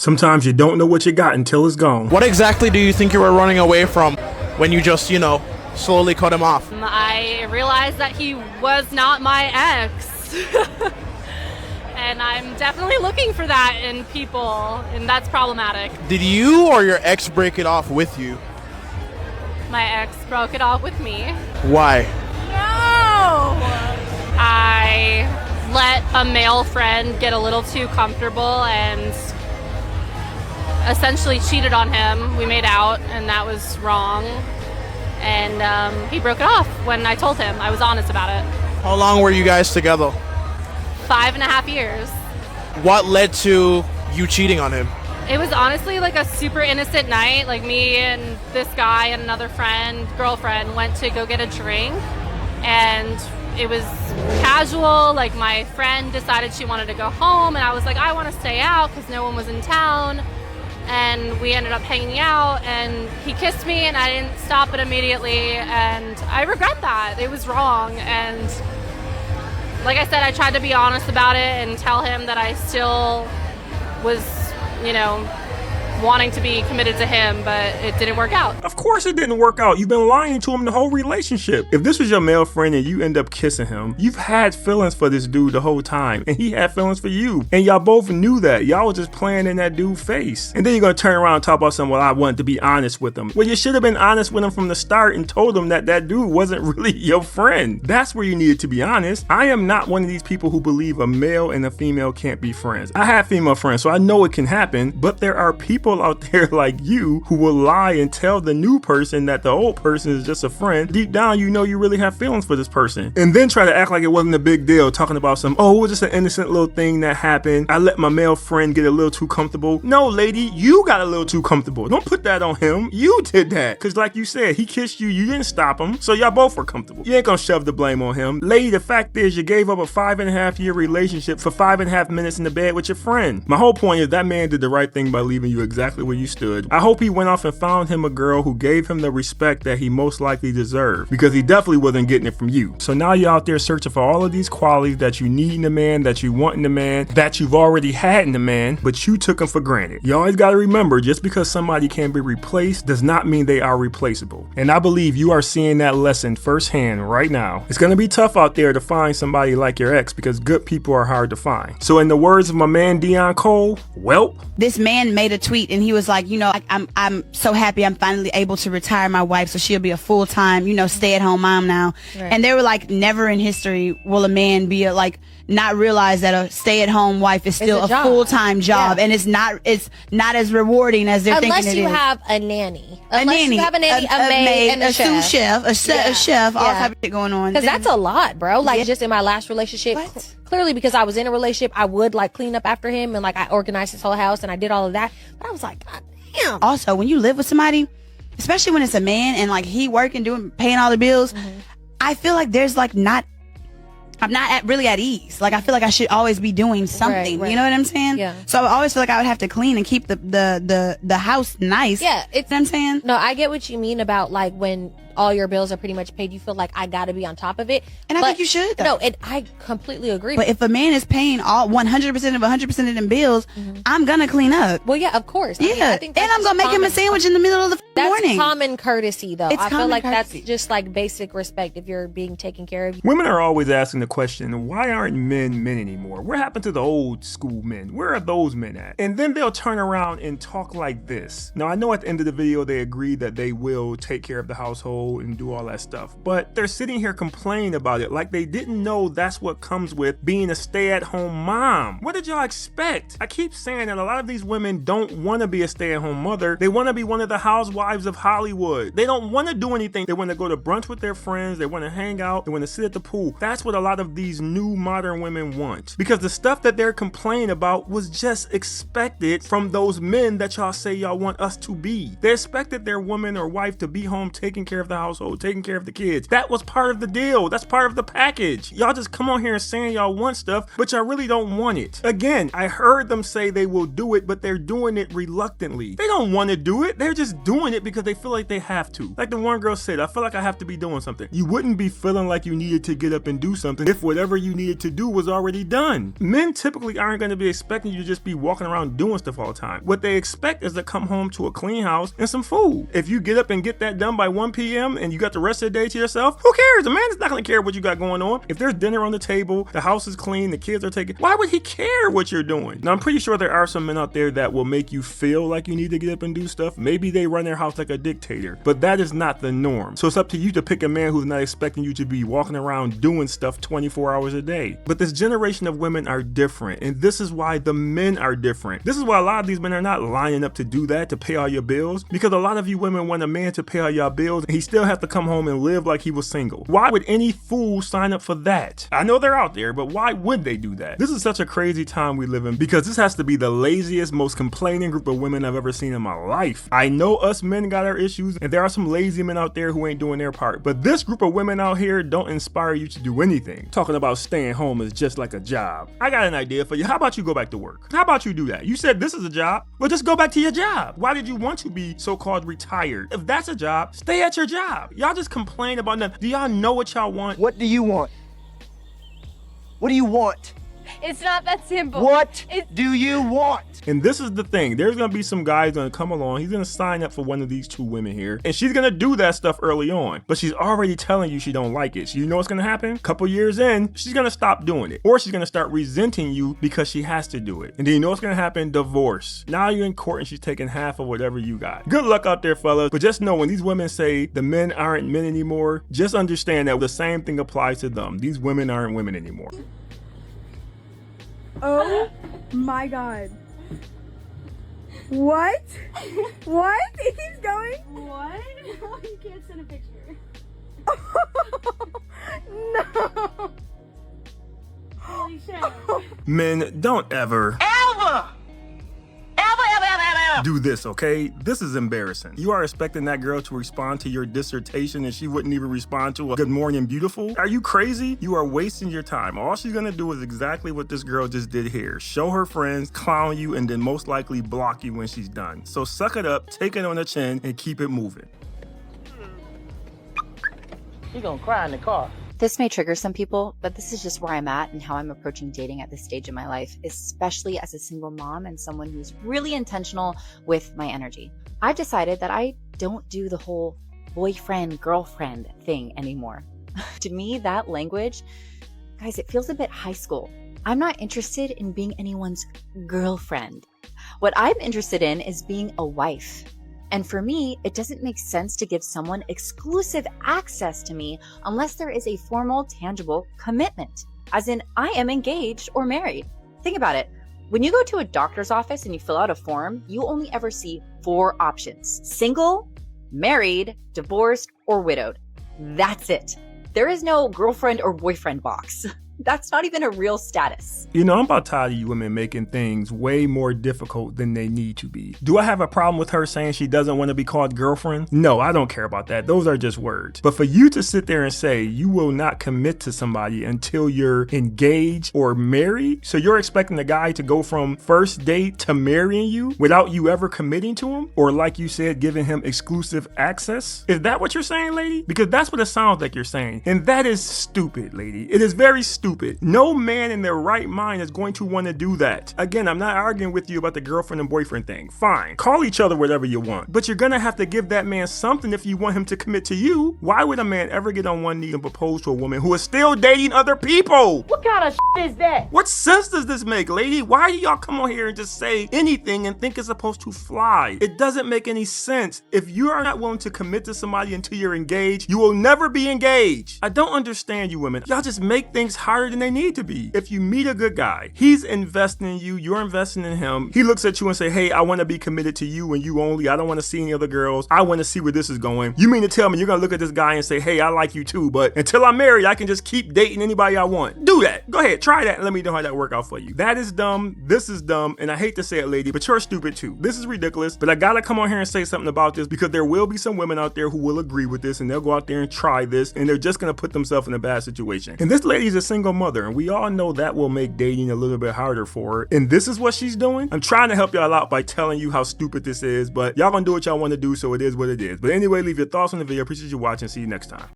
Sometimes you don't know what you got until it's gone. What exactly do you think you were running away from when you just, slowly cut him off? I realized that he was not my ex. And I'm definitely looking for that in people, and that's problematic. Did you or your ex break it off with you? My ex broke it off with me. Why? No! I let a male friend get a little too comfortable and essentially cheated on him. We made out, and that was wrong. And he broke it off when I told him. I was honest about it. How long were you guys together? 5.5 years. What led to you cheating on him? It was honestly like a super innocent night. Like me and this guy and another girlfriend went to go get a drink, and it was casual. Like my friend decided she wanted to go home, and I was like, I want to stay out because no one was in town. And we ended up hanging out, and he kissed me, and I didn't stop it immediately, and I regret that. It was wrong, and like I said, I tried to be honest about it and tell him that I still was, wanting to be committed to him, but it didn't work out. Of course it didn't work out. You've been lying to him the whole relationship. If this was your male friend and you end up kissing him, you've had feelings for this dude the whole time, and he had feelings for you. And y'all both knew that. Y'all was just playing in that dude's face. And then you're gonna turn around and talk about something, well, I wanted to be honest with him. Well, you should have been honest with him from the start and told him that dude wasn't really your friend. That's where you needed to be honest. I am not one of these people who believe a male and a female can't be friends. I have female friends, so I know it can happen, but there are people out there like you who will lie and tell the new person that the old person is just a friend. Deep down, you know you really have feelings for this person. And then try to act like it wasn't a big deal, talking about it was just an innocent little thing that happened. I let my male friend get a little too comfortable. No, lady, you got a little too comfortable. Don't put that on him. You did that. Because like you said, he kissed you, you didn't stop him, so y'all both were comfortable. You ain't gonna shove the blame on him. Lady, the fact is you gave up a 5.5-year relationship for 5.5 minutes in the bed with your friend. My whole point is that man did the right thing by leaving you exactly where you stood. I hope he went off and found him a girl who gave him the respect that he most likely deserved, because he definitely wasn't getting it from you. So now you're out there searching for all of these qualities that you need in a man, that you want in a man, that you've already had in a man, but you took them for granted. You always got to remember, just because somebody can be replaced does not mean they are replaceable. And I believe you are seeing that lesson firsthand right now. It's going to be tough out there to find somebody like your ex, because good people are hard to find. So in the words of my man Dion Cole, welp. This man made a tweet and he was like, I'm so happy I'm finally able to retire my wife so she'll be a full-time, stay-at-home mom now. Right. And they were like, never in history will a man be not realize that a stay-at-home wife is still a full-time job, and it's not as rewarding as they're thinking it is. Unless you have a nanny. A nanny, you have a maid, and a chef. Sous chef, a chef, all type of shit going on. Because that's a lot, bro. Just in my last relationship, clearly because I was in a relationship, I would clean up after him, and I organized his whole house and I did all of that. But I was like, God damn. Also, when you live with somebody, especially when it's a man and he working, paying all the bills, I feel like there's I'm not really at ease. I feel like I should always be doing something. Right. You know what I'm saying? Yeah. So I always feel like I would have to clean and keep the house nice. Yeah. You know what I'm saying? No, I get what you mean about when all your bills are pretty much paid, you feel like I gotta be on top of it. And I think you should, though. No, I completely agree. But if a man is paying all 100% of 100% of them bills, I'm gonna clean up. Well, yeah, of course. Yeah. I think and I'm gonna make him a sandwich in the middle of the morning. That's common courtesy, though. I feel like that's just basic respect if you're being taken care of. Women are always asking the question, why aren't men anymore? What happened to the old school men? Where are those men at? And then they'll turn around and talk like this. Now, I know at the end of the video, they agree that they will take care of the household and do all that stuff, but they're sitting here complaining about it like they didn't know that's what comes with being a stay-at-home mom. What did y'all expect? I keep saying that a lot of these women don't want to be a stay-at-home mother. They want to be one of the housewives of Hollywood. They don't want to do anything. They want to go to brunch with their friends. They want to hang out. They want to sit at the pool. That's what a lot of these new modern women want, because the stuff that they're complaining about was just expected from those men that y'all say y'all want us to be. They expected their woman or wife to be home taking care of the the household, taking care of the kids. That was part of the deal. That's part of the package. Y'all just come on here and saying y'all want stuff, but y'all really don't want it. Again, I heard them say they will do it, but they're doing it reluctantly. They don't want to do it. They're just doing it because they feel like they have to. Like the one girl said, I feel like I have to be doing something. You wouldn't be feeling like you needed to get up and do something if whatever you needed to do was already done. Men typically aren't going to be expecting you to just be walking around doing stuff all the time. What they expect is to come home to a clean house and some food. If you get up and get that done by 1 p.m. and you got the rest of the day to yourself, who cares? A man is not going to care what you got going on. If there's dinner on the table, the house is clean, the kids are taken, why would he care what you're doing? Now, I'm pretty sure there are some men out there that will make you feel like you need to get up and do stuff. Maybe they run their house like a dictator, but that is not the norm. So it's up to you to pick a man who's not expecting you to be walking around doing stuff 24 hours a day. But this generation of women are different, and this is why the men are different. This is why a lot of these men are not lining up to do that, to pay all your bills, because a lot of you women want a man to pay all your bills and he still have to come home and live like he was single. Why would any fool sign up for that? I know they're out there, but why would they do that? This is such a crazy time we live in, because this has to be the laziest, most complaining group of women I've ever seen in my life. I know us men got our issues, and there are some lazy men out there who ain't doing their part, but this group of women out here don't inspire you to do anything. Talking about staying home is just like a job. I got an idea for you. How about you go back to work? How about you do that? You said this is a job. Well, just go back to your job. Why did you want to be so-called retired? If that's a job, stay at your job. Y'all just complain about nothing. Do y'all know what y'all want? What do you want? What do you want? It's not that simple. What do you want? And this is the thing. There's going to be some guys going to come along. He's going to sign up for one of these two women here. And she's going to do that stuff early on. But she's already telling you she don't like it. So you know what's going to happen? A couple years in, she's going to stop doing it. Or she's going to start resenting you because she has to do it. And then you know what's going to happen? Divorce. Now you're in court and she's taking half of whatever you got. Good luck out there, fellas. But just know when these women say the men aren't men anymore, just understand that the same thing applies to them. These women aren't women anymore. Oh my god. What? What? It keeps going? What? You can't send a picture. No. Holy shit. Men, don't ever do this, okay? This is embarrassing. You are expecting that girl to respond to your dissertation and she wouldn't even respond to a good morning beautiful? Are you crazy? You are wasting your time. All she's gonna do is exactly what this girl just did here. Show her friends, clown you, and then most likely block you when she's done. So suck it up, take it on the chin, and keep it moving. You're gonna cry in the car. This may trigger some people, but this is just where I'm at and how I'm approaching dating at this stage in my life, especially as a single mom and someone who's really intentional with my energy. I've decided that I don't do the whole boyfriend, girlfriend thing anymore. To me, that language, guys, it feels a bit high school. I'm not interested in being anyone's girlfriend. What I'm interested in is being a wife. And for me, it doesn't make sense to give someone exclusive access to me unless there is a formal, tangible commitment, as in I am engaged or married. Think about it. When you go to a doctor's office and you fill out a form, you only ever see 4 options: single, married, divorced, or widowed. That's it. There is no girlfriend or boyfriend box. That's not even a real status. You know, I'm about tired of you women making things way more difficult than they need to be. Do I have a problem with her saying she doesn't want to be called girlfriend? No, I don't care about that. Those are just words. But for you to sit there and say you will not commit to somebody until you're engaged or married, so you're expecting the guy to go from first date to marrying you without you ever committing to him? Or like you said, giving him exclusive access? Is that what you're saying, lady? Because that's what it sounds like you're saying. And that is stupid, lady. It is very stupid. No man in their right mind is going to want to do that. Again, I'm not arguing with you about the girlfriend and boyfriend thing. Fine. Call each other whatever you want. But you're going to have to give that man something if you want him to commit to you. Why would a man ever get on one knee and propose to a woman who is still dating other people? What kind of shit is that? What sense does this make, lady? Why do y'all come on here and just say anything and think it's supposed to fly? It doesn't make any sense. If you are not willing to commit to somebody until you're engaged, you will never be engaged. I don't understand you women. Y'all just make things hard harder than they need to be. If you meet a good guy, he's investing in you, you're investing in him. He looks at you and say, hey, I want to be committed to you and you only. I don't want to see any other girls. I want to see where this is going. You mean to tell me you're going to look at this guy and say, hey, I like you too, but until I'm married, I can just keep dating anybody I want. Do that. Go ahead, try that and let me know how that work out for you. That is dumb. This is dumb. And I hate to say it, lady, but you're stupid too. This is ridiculous, but I gotta come on here and say something about this because there will be some women out there who will agree with this and they'll go out there and try this and they're just gonna put themselves in a bad situation. And this lady is a single mother and we all know that will make dating a little bit harder for her. And this is what she's doing. I'm trying to help y'all out by telling you how stupid this is, but y'all gonna do what y'all want to do, so it is what it is. But anyway, leave your thoughts on the video. Appreciate you watching. See you next time.